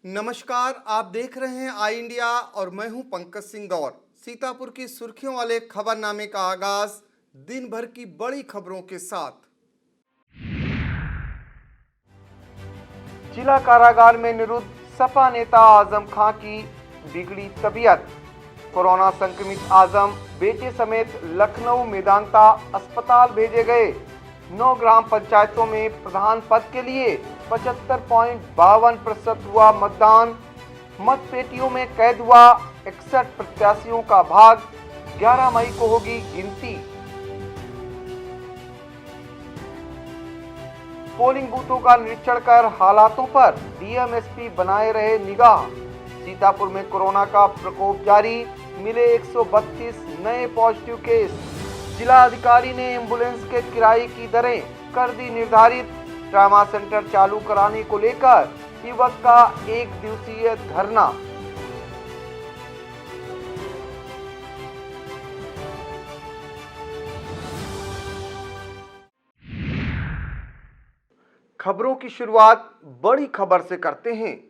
नमस्कार, आप देख रहे हैं आई इंडिया और मैं हूं पंकज सिंह गौर। सीतापुर की सुर्खियों वाले खबरनामे का आगाज दिन भर की बड़ी खबरों के साथ। जिला कारागार में निरुद्ध सपा नेता आजम खां की बिगड़ी तबीयत। कोरोना संक्रमित आजम बेटे समेत लखनऊ मेदांता अस्पताल भेजे गए। 9 ग्राम पंचायतों में प्रधान पद के लिए 75.52% हुआ मतदान। मत पेटियों में कैद हुआ 61 प्रत्याशियों का भाग। 11 मई को होगी गिनती। पोलिंग बूथों का निरीक्षण कर हालातों पर डीएम एसपी बनाए रहे निगाह। सीतापुर में कोरोना का प्रकोप जारी, मिले 132 नए पॉजिटिव केस। जिला अधिकारी ने एम्बुलेंस के किराए की दरें कर दी निर्धारित। ट्रामा सेंटर चालू कराने को लेकर युवक का 1 दिवसीय धरना। खबरों की शुरुआत बड़ी खबर से करते हैं।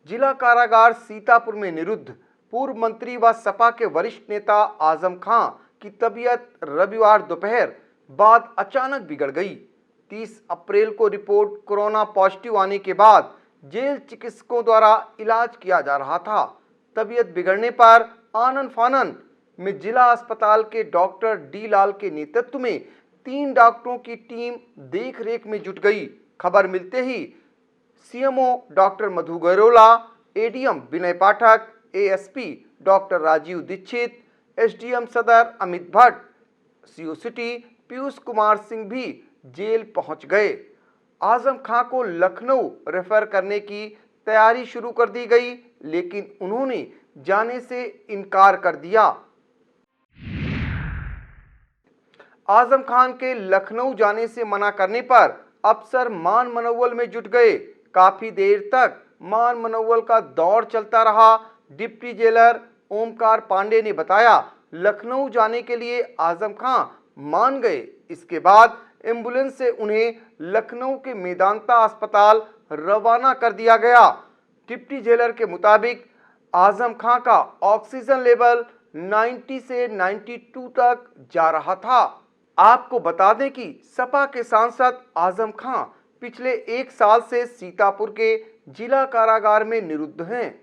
जिला कारागार सीतापुर में निरुद्ध पूर्व मंत्री व सपा के वरिष्ठ नेता आजम खां की तबीयत रविवार दोपहर बाद अचानक बिगड़ गई। 30 अप्रैल को रिपोर्ट कोरोना पॉजिटिव आने के बाद जेल चिकित्सकों द्वारा इलाज किया जा रहा था। तबीयत बिगड़ने पर आनन फानन में जिला अस्पताल के डॉक्टर डी लाल के नेतृत्व में 3 डॉक्टरों की टीम देखरेख में जुट गई। खबर मिलते ही CMO doctor Madhu Gairola, ADM Vinay Pathak, ASP doctor Rajeev Dixit, SDM Sadar Amit Bhatt, CO city Piyush Kumar Singh भी जेल पहुंच गए। आजम खां को लखनऊ रेफर करने की तैयारी शुरू कर दी गई, लेकिन उन्होंने जाने से इनकार कर दिया। आजम खान के लखनऊ जाने से मना करने पर अफसर मान मनोवल में जुट गए। काफी देर तक मान मनोवल का दौर चलता रहा। डिप्टी जेलर ओमकार पांडे ने बताया, लखनऊ जाने के लिए आजम खां मान गए। इसके बाद एम्बुलेंस से उन्हें लखनऊ के मेदांता अस्पताल रवाना कर दिया गया। डिप्टी जेलर के मुताबिक आजम खां का ऑक्सीजन लेवल 90 से 92 तक जा रहा था। आपको बता दें कि सपा के सांसद आजम खां पिछले 1 साल से सीतापुर के जिला कारागार में निरुद्ध हैं।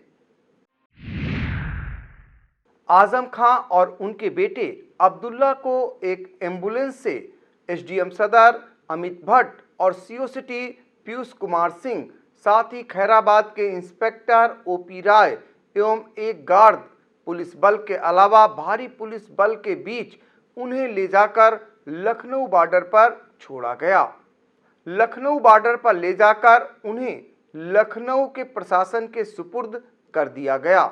आजम खां और उनके बेटे अब्दुल्ला को एक एम्बुलेंस से एसडीएम सदर अमित भट्ट और सीओ सिटी पीयूष कुमार सिंह, साथ ही खैराबाद के इंस्पेक्टर ओपी राय एवं एक गार्ड पुलिस बल के अलावा भारी पुलिस बल के बीच उन्हें ले जाकर लखनऊ बॉर्डर पर छोड़ा गया। लखनऊ बॉर्डर पर ले जाकर उन्हें लखनऊ के प्रशासन के सुपुर्द कर दिया गया।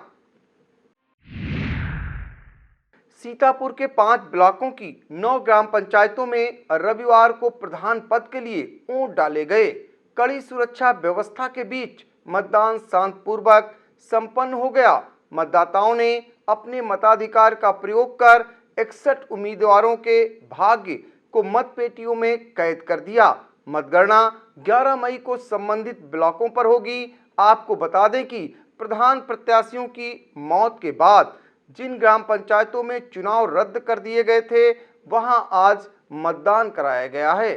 सीतापुर के 5 ब्लॉकों की 9 ग्राम पंचायतों में रविवार को प्रधान पद के लिए वोट डाले गए। कड़ी सुरक्षा व्यवस्था के बीच मतदान शांतिपूर्वक संपन्न हो गया। मतदाताओं ने अपने मताधिकार का प्रयोग कर 61 उम्मीदवारों के भाग्य को मतपेटियों में कैद कर दिया। मतगणना 11 मई को संबंधित ब्लॉकों पर होगी। आपको बता दें कि प्रधान प्रत्याशियों की मौत के बाद जिन ग्राम पंचायतों में चुनाव रद्द कर दिए गए थे, वहां आज मतदान कराया गया है।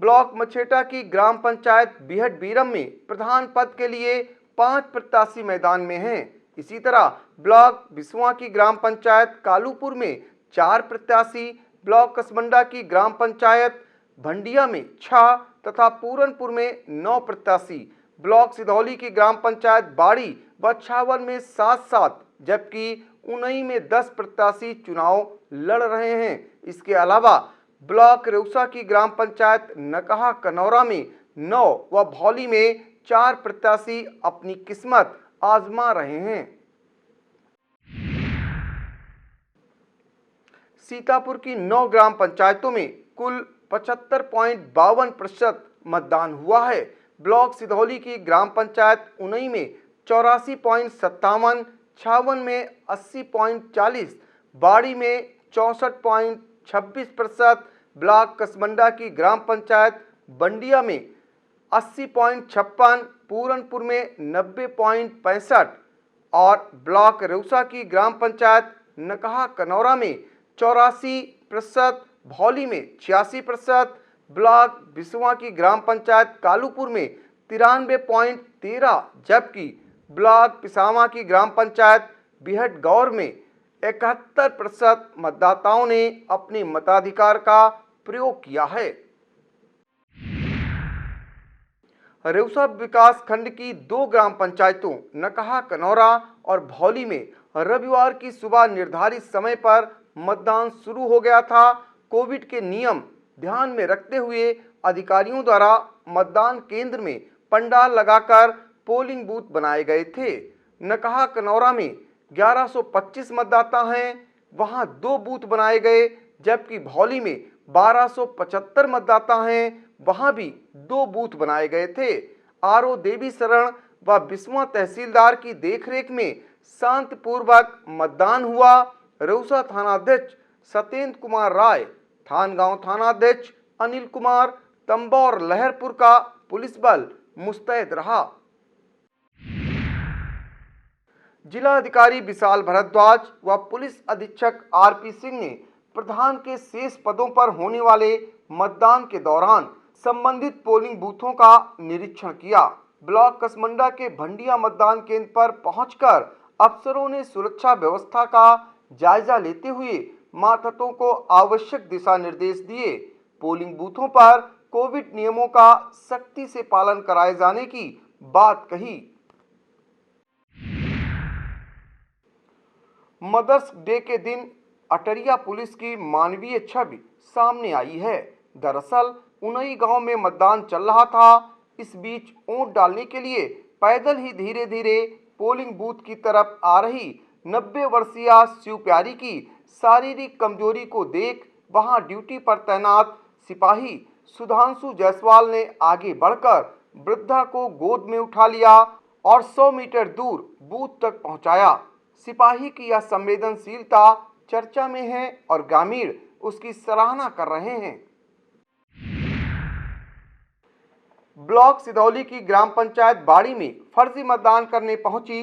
ब्लॉक मछेटा की ग्राम पंचायत बिहट बीरम में प्रधान पद के लिए 5 प्रत्याशी मैदान में हैं। इसी तरह ब्लॉक बिसवा की ग्राम पंचायत कालूपुर में 4 प्रत्याशी, ब्लॉक कसमंडा की ग्राम पंचायत भंडिया में 6 तथा पूरनपुर में 9 प्रत्याशी, ब्लॉक सिधौली की ग्राम पंचायत बाड़ी व छावल में 7-7 जबकि उनई में 10 प्रत्याशी चुनाव लड़ रहे हैं। इसके अलावा ब्लॉक रेउसा की ग्राम पंचायत नकहा कनौरा में 9 व भौली में 4 प्रत्याशी अपनी किस्मत आजमा रहे हैं। सीतापुर की 9 ग्राम पंचायतों में कुल 75.52% मतदान हुआ है। ब्लॉक सिधौली की ग्राम पंचायत उनई में 84.57, छावन में 80.40, बाड़ी में 64.26%, ब्लॉक कसमंडा की ग्राम पंचायत बंडिया में 80.56, पूरनपुर में 90.65 और ब्लॉक रेउसा की ग्राम पंचायत नकहा कनौरा में 84%, भौली में 86%, ब्लॉक बिसवा की ग्राम पंचायत कालूपुर में 93.13, जबकि ब्लॉक पिसावा की ग्राम पंचायत बिहटगौर में 71% मतदाताओं ने अपने मताधिकार का प्रयोग किया है। रेउसा विकास खंड की 2 ग्राम पंचायतों नकहा कनौरा और भौली में रविवार की सुबह निर्धारित समय पर मतदान शुरू हो गया था। कोविड के नियम ध्यान में रखते हुए अधिकारियों द्वारा मतदान केंद्र में पंडाल लगाकर पोलिंग बूथ बनाए गए थे। नकहा कनौरा में 1125 मतदाता हैं, वहां 2 बूथ बनाए गए, जबकि भौली में 1275 मतदाता हैं, वहां भी 2 बूथ बनाए गए थे। आरओ देवी शरण व बिस्वा तहसीलदार की देखरेख में शांतिपूर्वक मतदान हुआ। रेउसा थानाध्यक्ष सत्येंद्र कुमार राय, थानगांव थानाध्यक्ष अनिल कुमार, तंबा और लहरपुर का पुलिस बल मुस्तैद रहा। जिला अधिकारी विशाल भारद्वाज व पुलिस अधीक्षक आरपी सिंह ने प्रधान के शेष पदों पर होने वाले मतदान के दौरान संबंधित पोलिंग बूथों का निरीक्षण किया। ब्लॉक कसमंडा के भंडिया मतदान केंद्र पर पहुंचकर अफसरों ने सुरक्षा व्यवस्था का जायजा लेते हुए मतदाताओं को आवश्यक दिशा निर्देश दिए। पोलिंग बूथों पर कोविड नियमों का सख्ती से पालन कराए जाने की बात कही। मदर्स डे के दिन अटरिया पुलिस की मानवीय छवि सामने आई है। दरअसल उनई गांव में मतदान चल रहा था। इस बीच वोट डालने के लिए पैदल ही धीरे धीरे पोलिंग बूथ की तरफ आ रही 90 वर्षीय शिव प्यारी की शारीरिक कमजोरी को देख वहां ड्यूटी पर तैनात सिपाही सुधांशु जायसवाल ने आगे बढ़कर वृद्धा को गोद में उठा लिया और 100 मीटर दूर बूथ तक पहुंचाया। सिपाही की यह संवेदनशीलता चर्चा में है और ग्रामीण उसकी सराहना कर रहे हैं। ब्लॉक सिधौली की ग्राम पंचायत बाड़ी में फर्जी मतदान करने पहुंची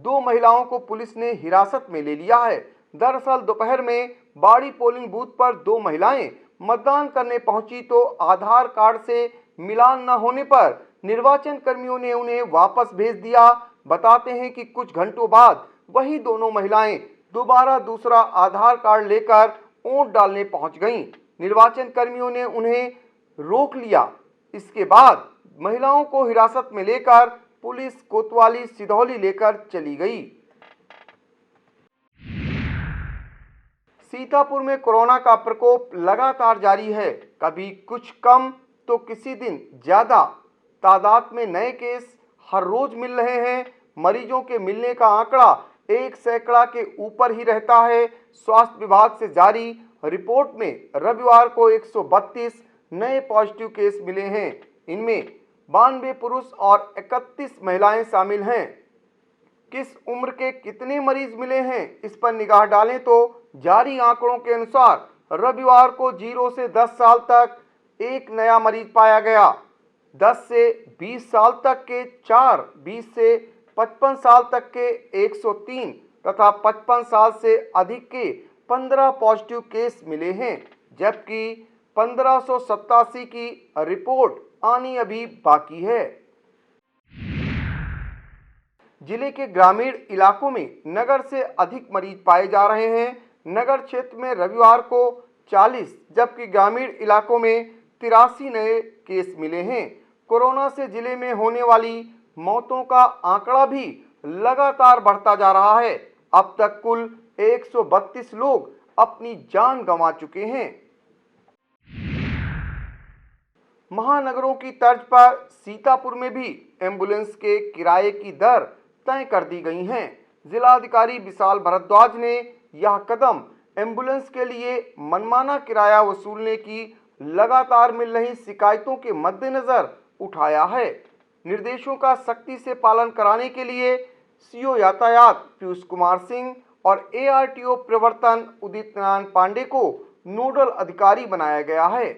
2 महिलाओं को पुलिस ने हिरासत में ले लिया है। दरअसल दोपहर में बाड़ी पोलिंग बूथ पर 2 महिलाएं मतदान करने पहुंची तो आधार कार्ड से मिलान न होने पर निर्वाचन कर्मियों ने उन्हें वापस भेज दिया। बताते हैं कि कुछ घंटों बाद वही दोनों महिलाएं दोबारा दूसरा आधार कार्ड लेकर वोट डालने पहुंच गईं। निर्वाचन कर्मियों ने उन्हें रोक लिया। इसके बाद महिलाओं को हिरासत में लेकर पुलिस कोतवाली सिधौली लेकर चली गई। सीतापुर में कोरोना का प्रकोप लगातार जारी है। कभी कुछ कम तो किसी दिन ज्यादा तादाद में नए केस हर रोज मिल रहे हैं। मरीजों के मिलने का आंकड़ा 1 सैकड़ा के ऊपर ही रहता है। स्वास्थ्य विभाग से जारी रिपोर्ट में रविवार को 132 नए पॉजिटिव केस मिले हैं। इनमें 92 पुरुष और 31 महिलाएं शामिल हैं। किस उम्र के कितने मरीज मिले हैं, इस पर निगाह डालें तो जारी आंकड़ों के अनुसार रविवार को 0 से 10 साल तक 1 नया मरीज पाया गया। 10 से 20 साल तक के 4, 20 से 55 साल तक के 103 तथा 55 साल से अधिक के 15 पॉजिटिव केस मिले हैं, जबकि 1587 की रिपोर्ट आनी अभी बाकी है। जिले के ग्रामीण इलाकों में नगर से अधिक मरीज पाए जा रहे हैं। नगर क्षेत्र में रविवार को 40 जबकि ग्रामीण इलाकों में 83 नए केस मिले हैं। कोरोना से जिले में होने वाली मौतों का आंकड़ा भी लगातार बढ़ता जा रहा है। अब तक कुल 132 लोग अपनी जान गंवा चुके हैं। महानगरों की तर्ज पर सीतापुर में भी एम्बुलेंस के किराए की दर तय कर दी गई हैं। जिलाधिकारी विशाल भारद्वाज ने यह कदम एम्बुलेंस के लिए मनमाना किराया वसूलने की लगातार मिल रही शिकायतों के मद्देनजर उठाया है। निर्देशों का सख्ती से पालन कराने के लिए सीओ यातायात पीयूष कुमार सिंह और एआरटीओ प्रवर्तन उदित नारायण पांडे को नोडल अधिकारी बनाया गया है।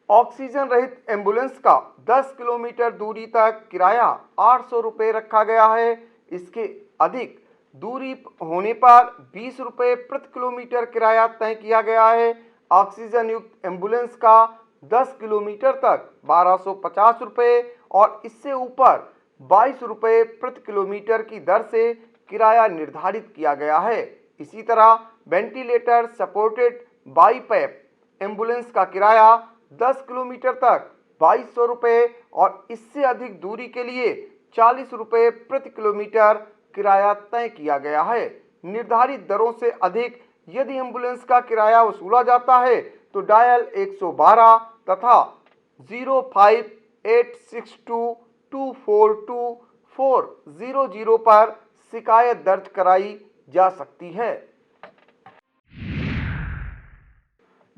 ऑक्सीजन रहित एम्बुलेंस का 10 किलोमीटर दूरी तक किराया 800 रुपये रखा गया है। इसके अधिक दूरी होने पर 20 रुपये प्रति किलोमीटर किराया तय किया गया है। ऑक्सीजन युक्त एम्बुलेंस का 10 किलोमीटर तक 1250 रुपये और इससे ऊपर 22 रुपये प्रति किलोमीटर की दर से किराया निर्धारित किया गया है। इसी तरह वेंटिलेटर सपोर्टेड बाईपैप एम्बुलेंस का किराया 10 किलोमीटर तक 2200 रुपये और इससे अधिक दूरी के लिए 40 रुपये प्रति किलोमीटर किराया तय किया गया है। निर्धारित दरों से अधिक यदि एम्बुलेंस का किराया वसूला जाता है तो डायल 112 तथा 0586224240 पर शिकायत दर्ज कराई जा सकती है।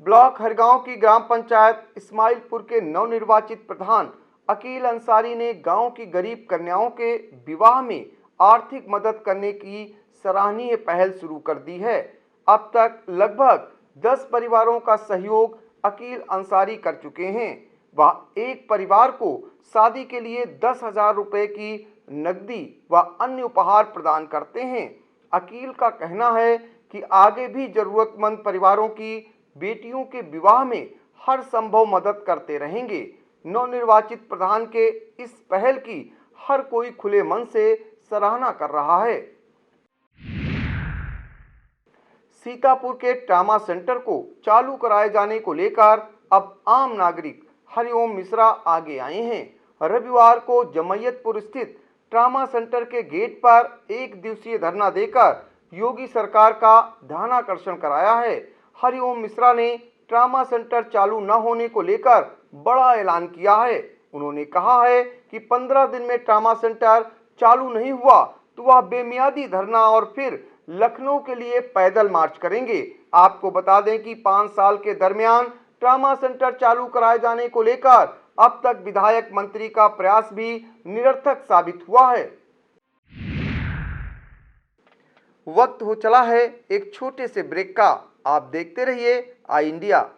ब्लॉक हरगांव की ग्राम पंचायत इस्माइलपुर के नवनिर्वाचित प्रधान अकील अंसारी ने गांव की गरीब कन्याओं के विवाह में आर्थिक मदद करने की सराहनीय पहल शुरू कर दी है। अब तक लगभग 10 परिवारों का सहयोग अकील अंसारी कर चुके हैं। वह एक परिवार को शादी के लिए 10,000 रुपये की नकदी व अन्य उपहार प्रदान करते हैं। अकील का कहना है कि आगे भी जरूरतमंद परिवारों की बेटियों के विवाह में हर संभव मदद करते रहेंगे। नवनिर्वाचित प्रधान के इस पहल की हर कोई खुले मन से सराहना कर रहा है। सीतापुर के ट्रामा सेंटर को चालू कराए जाने को लेकर अब आम नागरिक हरिओम मिश्रा आगे आए हैं। रविवार को जमैयतपुर स्थित ट्रामा सेंटर के गेट पर एक दिवसीय धरना देकर योगी सरकार का ध्यानाकर्षण कराया है। हरिओम मिश्रा ने ट्रामा सेंटर चालू न होने को लेकर बड़ा ऐलान किया है। उन्होंने कहा है कि 15 दिन में ट्रामा सेंटर चालू नहीं हुआ तो वह बेमियादी धरना और फिर लखनऊ के लिए पैदल मार्च करेंगे। आपको बता दें कि 5 साल के दरमियान ट्रामा सेंटर चालू कराए जाने को लेकर अब तक विधायक मंत्री का प्रयास भी निरर्थक साबित हुआ है। वक्त हो चला है एक छोटे से ब्रेक का। आप देखते रहिए आई इंडिया।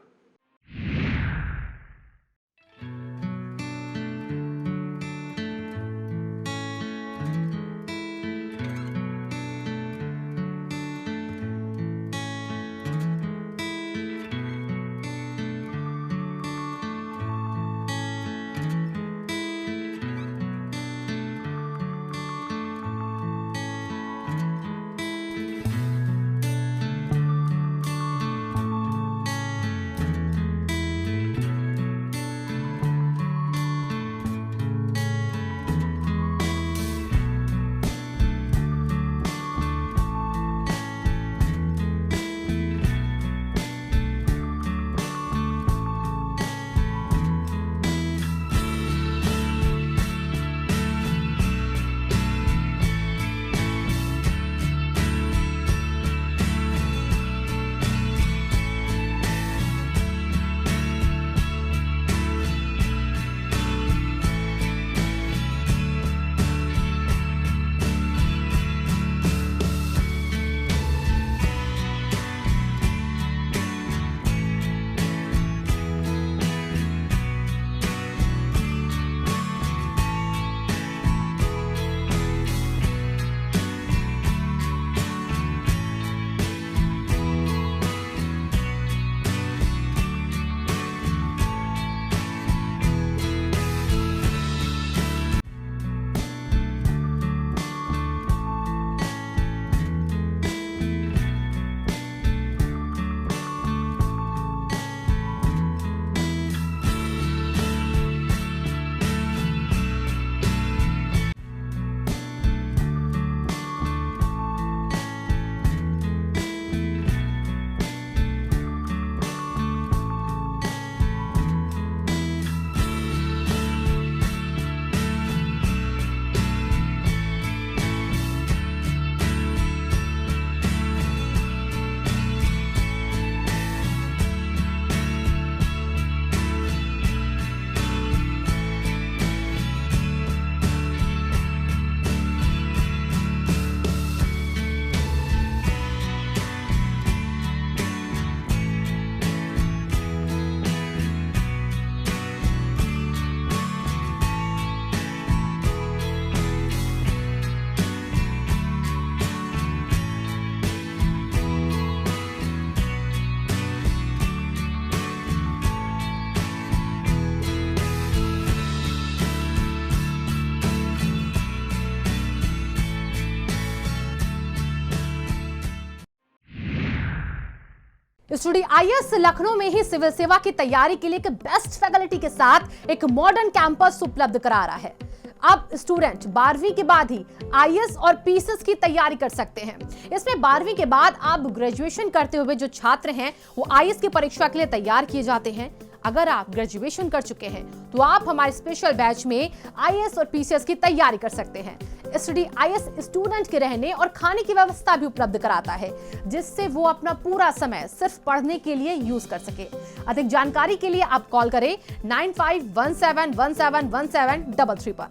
स्टडी आईएएस लखनऊ में ही सिविल सेवा की तैयारी के लिए एक बेस्ट फैकल्टी के साथ एक मॉडर्न कैंपस उपलब्ध करा रहा है। अब स्टूडेंट 12वीं के बाद ही आईएएस और पीसीएस की तैयारी कर सकते हैं। इसमें 12वीं के बाद आप ग्रेजुएशन करते हुए जो छात्र हैं वो आईएएस की परीक्षा के लिए तैयार किए जाते हैं। अगर आप ग्रेजुएशन कर चुके हैं तो आप हमारे स्पेशल बैच में आईएएस और पीसीएस की तैयारी कर सकते हैं। स्टडी आईएएस स्टूडेंट के रहने और खाने की व्यवस्था भी उपलब्ध कराता है, जिससे वो अपना पूरा समय सिर्फ पढ़ने के लिए यूज कर सके। अधिक जानकारी के लिए आप कॉल करें 9517171733 पर।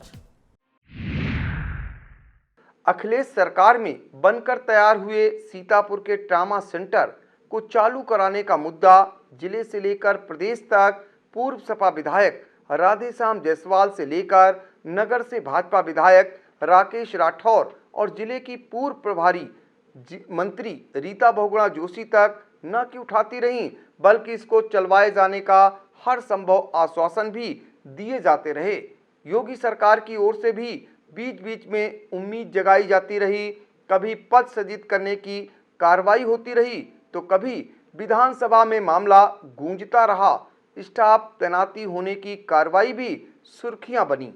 अखिलेश सरकार में बनकर तैयार हुए सीतापुर के ट्रामा सेंटर को चालू कराने का मुद्दा जिले से लेकर प्रदेश तक पूर्व सपा विधायक राधेश्याम जायसवाल से लेकर नगर से भाजपा विधायक राकेश राठौर और जिले की पूर्व प्रभारी मंत्री रीता बहुगुणा जोशी तक न कि उठाती रहीं, बल्कि इसको चलवाए जाने का हर संभव आश्वासन भी दिए जाते रहे। योगी सरकार की ओर से भी बीच बीच में उम्मीद जगाई जाती रही। कभी पद सृजित करने की कार्रवाई होती रही तो कभी विधानसभा में मामला गूंजता रहा। स्टाफ तैनाती होने की कार्रवाई भी सुर्खियां बनी।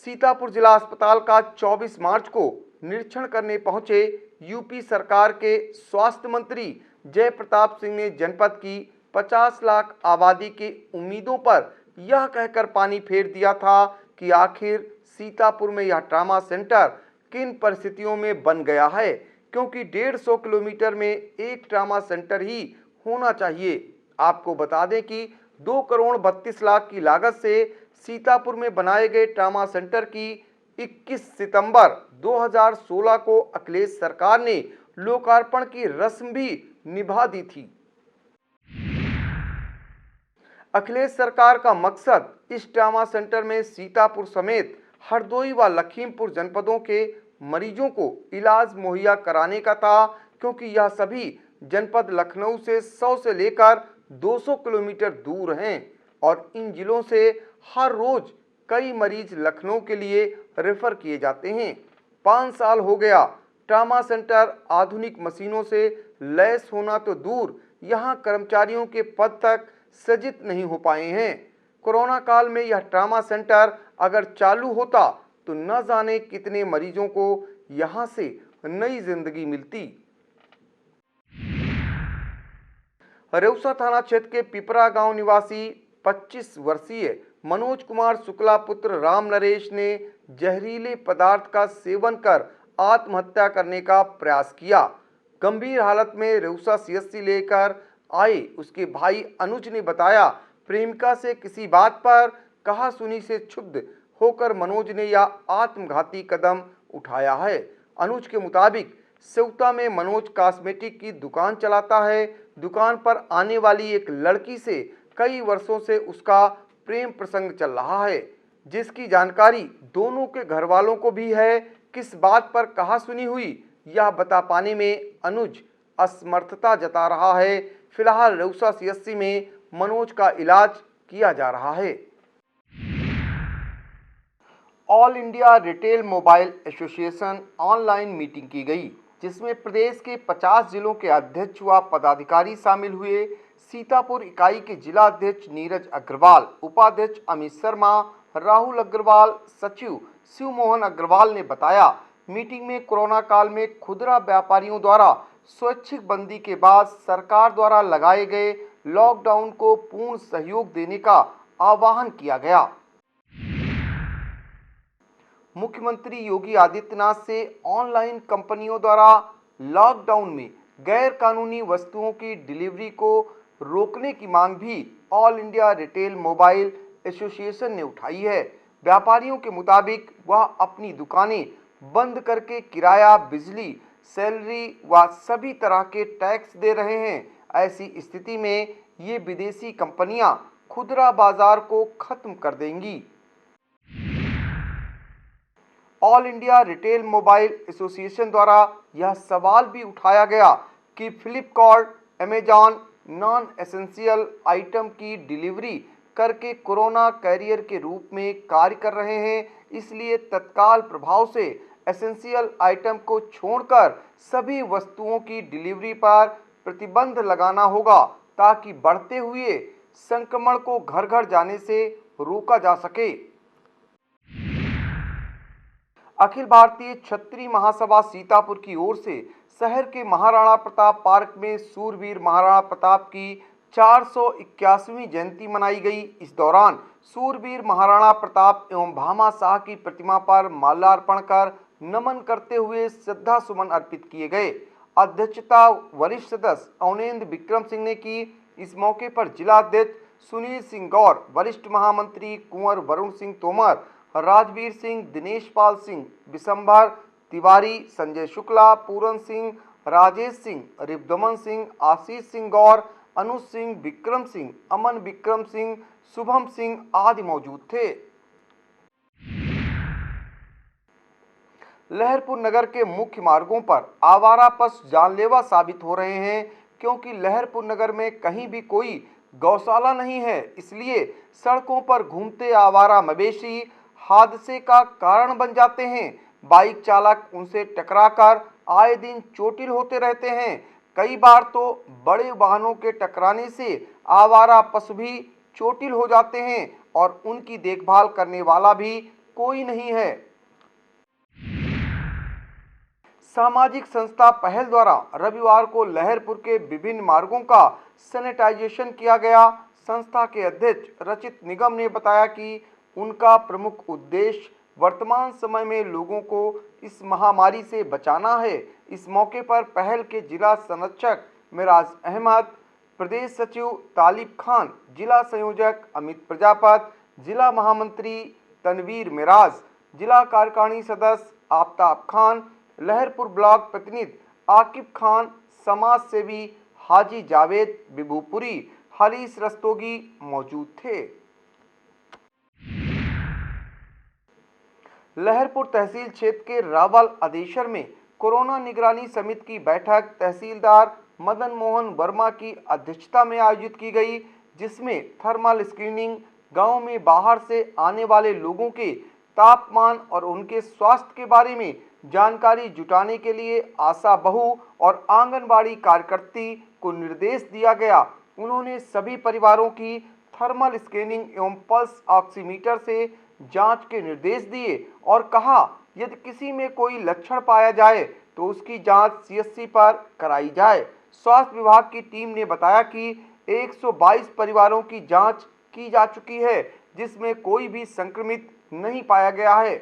सीतापुर जिला अस्पताल का 24 मार्च को निरीक्षण करने पहुंचे यूपी सरकार के स्वास्थ्य मंत्री जय प्रताप सिंह ने जनपद की 50 लाख आबादी की उम्मीदों पर यह कहकर पानी फेर दिया था कि आखिर सीतापुर में यह ट्रामा सेंटर किन परिस्थितियों में बन गया है, क्योंकि 150 किलोमीटर में एक ट्रामा सेंटर ही होना चाहिए। आपको बता दें कि 2 करोड़ 32 लाख की लागत से सीतापुर में बनाए गए ट्रामा सेंटर की 21 सितंबर 2016 को अखिलेश सरकार ने लोकार्पण की रस्म भी निभा दी थी। अखिलेश सरकार का मकसद इस ट्रामा सेंटर में सीतापुर समेत हरदोई व लखीमपुर जनपदों के मरीजों को इलाज मुहैया कराने का था, क्योंकि यह सभी जनपद लखनऊ से 100 से लेकर 200 किलोमीटर दूर हैं और इन जिलों से हर रोज कई मरीज लखनऊ के लिए रेफर किए जाते हैं। 5 साल हो गया, ट्रामा सेंटर आधुनिक मशीनों से लैस होना तो दूर, यहां कर्मचारियों के पद तक सृजित नहीं हो पाए हैं। कोरोना काल में यह ट्रामा सेंटर अगर चालू होता तो न जाने कितने मरीजों को यहां से नई जिंदगी मिलती। रेउसा थाना क्षेत्र के पिपरा गांव निवासी 25 वर्षीय मनोज कुमार शुक्ला पुत्र राम नरेश ने जहरीले पदार्थ का सेवन कर आत्महत्या करने का प्रयास किया। गंभीर हालत में रेउसा सीएचसी लेकर आए उसके भाई अनुज ने बताया, प्रेमिका से किसी बात पर कहा सुनी से क्षुब्ध होकर मनोज ने यह आत्मघाती कदम उठाया है। अनुज के मुताबिक सेवता में मनोज कॉस्मेटिक की दुकान चलाता है। दुकान पर आने वाली एक लड़की से कई वर्षों से उसका प्रेम प्रसंग चल रहा है, जिसकी जानकारी दोनों के घर वालों को भी है। किस बात पर कहा सुनी हुई यह बता पाने में अनुज असमर्थता जता रहा है। फिलहाल रेउसा सीएचसी में मनोज का इलाज किया जा रहा है। All India retail mobile association online meeting की गई, जिसमें प्रदेश के 50 जिलों के अध्यक्ष व पदाधिकारी शामिल हुए। सीतापुर इकाई के जिला अध्यक्ष नीरज अग्रवाल, उपाध्यक्ष अमित शर्मा, राहुल अग्रवाल, सचिव शिव मोहन अग्रवाल ने बताया, मीटिंग में कोरोना काल में खुदरा व्यापारियों द्वारा स्वैच्छिक बंदी के बाद सरकार द्वारा लगाए गए लॉकडाउन को पूर्ण सहयोग देने का आह्वान किया गया। मुख्यमंत्री योगी आदित्यनाथ से ऑनलाइन कंपनियों द्वारा लॉकडाउन में गैर कानूनी वस्तुओं की डिलीवरी को रोकने की मांग भी all India retail mobile association ने उठाई है। व्यापारियों के मुताबिक वह अपनी दुकानें बंद करके किराया, बिजली, सैलरी व सभी तरह के टैक्स दे रहे हैं। ऐसी स्थिति में ये विदेशी कंपनियां खुदरा बाजार को खत्म कर देंगी। All India retail mobile association द्वारा यह सवाल भी उठाया गया कि Flipkart, Amazon non essential item की डिलीवरी करके कोरोना कैरियर के रूप में कार्य कर रहे हैं, इसलिए तत्काल प्रभाव से एसेंशियल आइटम को छोड़कर सभी वस्तुओं की डिलीवरी पर प्रतिबंध लगाना होगा ताकि बढ़ते हुए संक्रमण को घर घर जाने से रोका जा सके। अखिल भारतीय क्षत्रिय महासभा सीतापुर की ओर से शहर के महाराणा प्रताप पार्क में सूरवीर महाराणा प्रताप की 481वीं जयंती मनाई गई। इस दौरान सूरवीर महाराणा प्रताप एवं भामा शाह की प्रतिमा पर माल्यार्पण कर नमन करते हुए श्रद्धा सुमन अर्पित किए गए। अध्यक्षता वरिष्ठ सदस्य अवनेंद्र विक्रम सिंह ने की। इस मौके पर जिला अध्यक्ष सुनील सिंह गौर, वरिष्ठ महामंत्री कुंवर वरुण सिंह तोमर, राजवीर सिंह, दिनेश पाल सिंह, विशंभर तिवारी, संजय शुक्ला, पूरन सिंह, राजेश सिंह, रिपदमन सिंह, आशीष सिंह गौर, अनुज सिंह, विक्रम सिंह, अमन विक्रम सिंह, शुभम सिंह आदि मौजूद थे। लहरपुर नगर के मुख्य मार्गों पर आवारा पशु जानलेवा साबित हो रहे हैं, क्योंकि लहरपुर नगर में कहीं भी कोई गौशाला नहीं है। इसलिए सड़कों पर घूमते आवारा मवेशी हादसे का कारण बन जाते हैं। बाइक चालक उनसे टकराकर आए दिन चोटिल होते रहते हैं। कई बार तो बड़े वाहनों के टकराने से आवारा पशु भी चोटिल हो जाते हैं और उनकी देखभाल करने वाला भी कोई नहीं है। सामाजिक संस्था पहल द्वारा रविवार को लहरपुर के विभिन्न मार्गों का सैनिटाइजेशन किया गया। संस्था के अध्यक्ष रचित निगम ने बताया कि उनका प्रमुख उद्देश्य वर्तमान समय में लोगों को इस महामारी से बचाना है। इस मौके पर पहल के जिला संरक्षक मिराज अहमद, प्रदेश सचिव तालिब खान, जिला संयोजक अमित प्रजापत, जिला महामंत्री तनवीर मिराज, जिला कार्यकारिणी सदस्य आफ्ताब खान, लहरपुर ब्लॉक प्रतिनिधि आकिब खान, समाज सेवी हाजी जावेद बिबूपुरी, हरीश रस्तोगी मौजूद थे। लहरपुर तहसील क्षेत्र के रावल अदेशर में कोरोना निगरानी समिति की बैठक तहसीलदार मदन मोहन वर्मा की अध्यक्षता में आयोजित की गई, जिसमें थर्मल स्क्रीनिंग, गांव में बाहर से आने वाले लोगों के तापमान और उनके स्वास्थ्य के बारे में जानकारी जुटाने के लिए आशा बहू और आंगनबाड़ी कार्यकर्ती को निर्देश दिया गया। उन्होंने सभी परिवारों की थर्मल स्कैनिंग एवं पल्स ऑक्सीमीटर से जांच के निर्देश दिए और कहा, यदि किसी में कोई लक्षण पाया जाए तो उसकी जांच सीएचसी पर कराई जाए। स्वास्थ्य विभाग की टीम ने बताया कि 122 परिवारों की जांच की जा चुकी है, जिसमें कोई भी संक्रमित नहीं पाया गया है।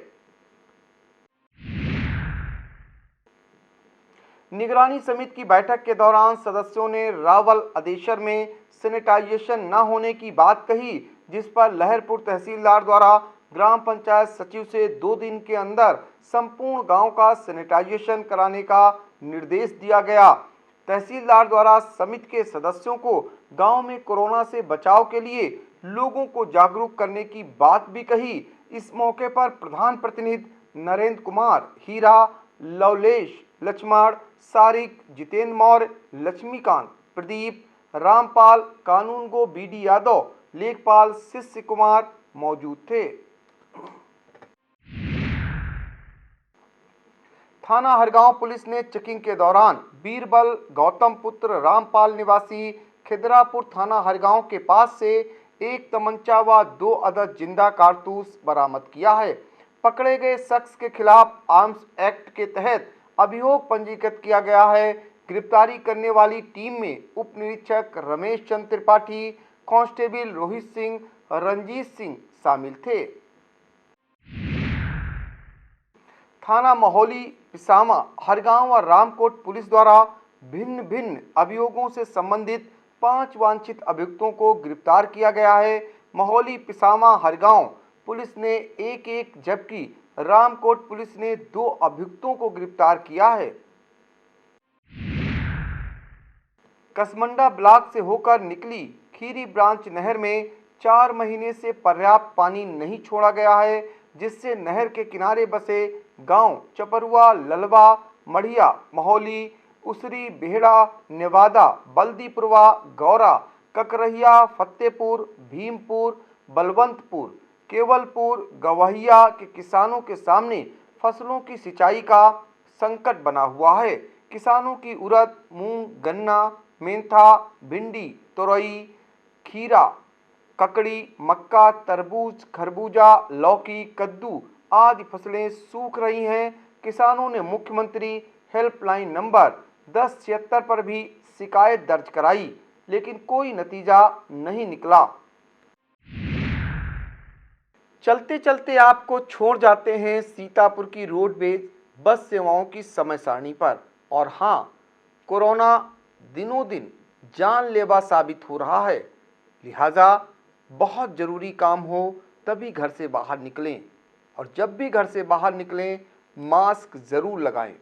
निगरानी समिति की बैठक के दौरान सदस्यों ने रावल अदेशर में सैनिटाइजेशन न होने की बात कही, जिस पर लहरपुर तहसीलदार द्वारा ग्राम पंचायत सचिव से 2 दिन के अंदर संपूर्ण गांव का सैनिटाइजेशन कराने का निर्देश दिया गया। तहसीलदार द्वारा समिति के सदस्यों को गांव में कोरोना से बचाव के लिए लोगों को जागरूक करने की बात भी कही। इस मौके पर प्रधान प्रतिनिधि नरेंद्र कुमार, हीरा, लवलेश, लक्ष्मण, सारिक, जितेंद्र मौर्य, लक्ष्मीकांत, प्रदीप, रामपाल, कानूनगो बीडी यादव, लेखपाल शिष्य कुमार मौजूद थे। थाना हरगांव पुलिस ने चेकिंग के दौरान बीरबल गौतम पुत्र रामपाल निवासी खिदरापुर थाना हरगांव के पास से एक तमंचा व 2 अदद जिंदा कारतूस बरामद किया है। पकड़े गए शख्स के खिलाफ आर्म्स एक्ट के तहत अभियोग पंजीकृत किया गया है। गिरफ्तारी करने वाली टीम में उप निरीक्षक रमेश चंद्र त्रिपाठी, कांस्टेबल रोहित सिंह, रंजीत सिंह शामिल थे। थाना महोली, पिसामा, हरगांव और रामकोट पुलिस द्वारा भिन्न भिन्न अभियोगों से संबंधित 5 वांछित अभियुक्तों को गिरफ्तार किया गया है। महोली, पिसामा, हरगांव पुलिस ने 1-1 जबकि रामकोट पुलिस ने 2 अभियुक्तों को गिरफ्तार किया है। कसमंडा ब्लॉक से होकर निकली खीरी ब्रांच नहर में 4 महीने से पर्याप्त पानी नहीं छोड़ा गया है, जिससे नहर के किनारे बसे गांव चपरुआ, ललवा, मढ़िया, महोली, उसरी, बेहड़ा, नेवादा, बल्दीपुरवा, गौरा, ककरहिया, फतेहपुर, भीमपुर, बलवंतपुर, केवलपुर, गवहिया के किसानों के सामने फसलों की सिंचाई का संकट बना हुआ है। किसानों की उड़द, मूंग, गन्ना, मेंथा, भिंडी, तोरई, खीरा, ककड़ी, मक्का, तरबूज, खरबूजा, लौकी, कद्दू आदि फसलें सूख रही हैं। किसानों ने मुख्यमंत्री हेल्पलाइन नंबर 1076 पर भी शिकायत दर्ज कराई, लेकिन कोई नतीजा नहीं निकला। चलते चलते आपको छोड़ जाते हैं सीतापुर की रोडवेज बस सेवाओं की समय सारणी पर। और हाँ, कोरोना दिनों दिन जानलेवा साबित हो रहा है, लिहाजा बहुत ज़रूरी काम हो तभी घर से बाहर निकलें, और जब भी घर से बाहर निकलें मास्क ज़रूर लगाएं।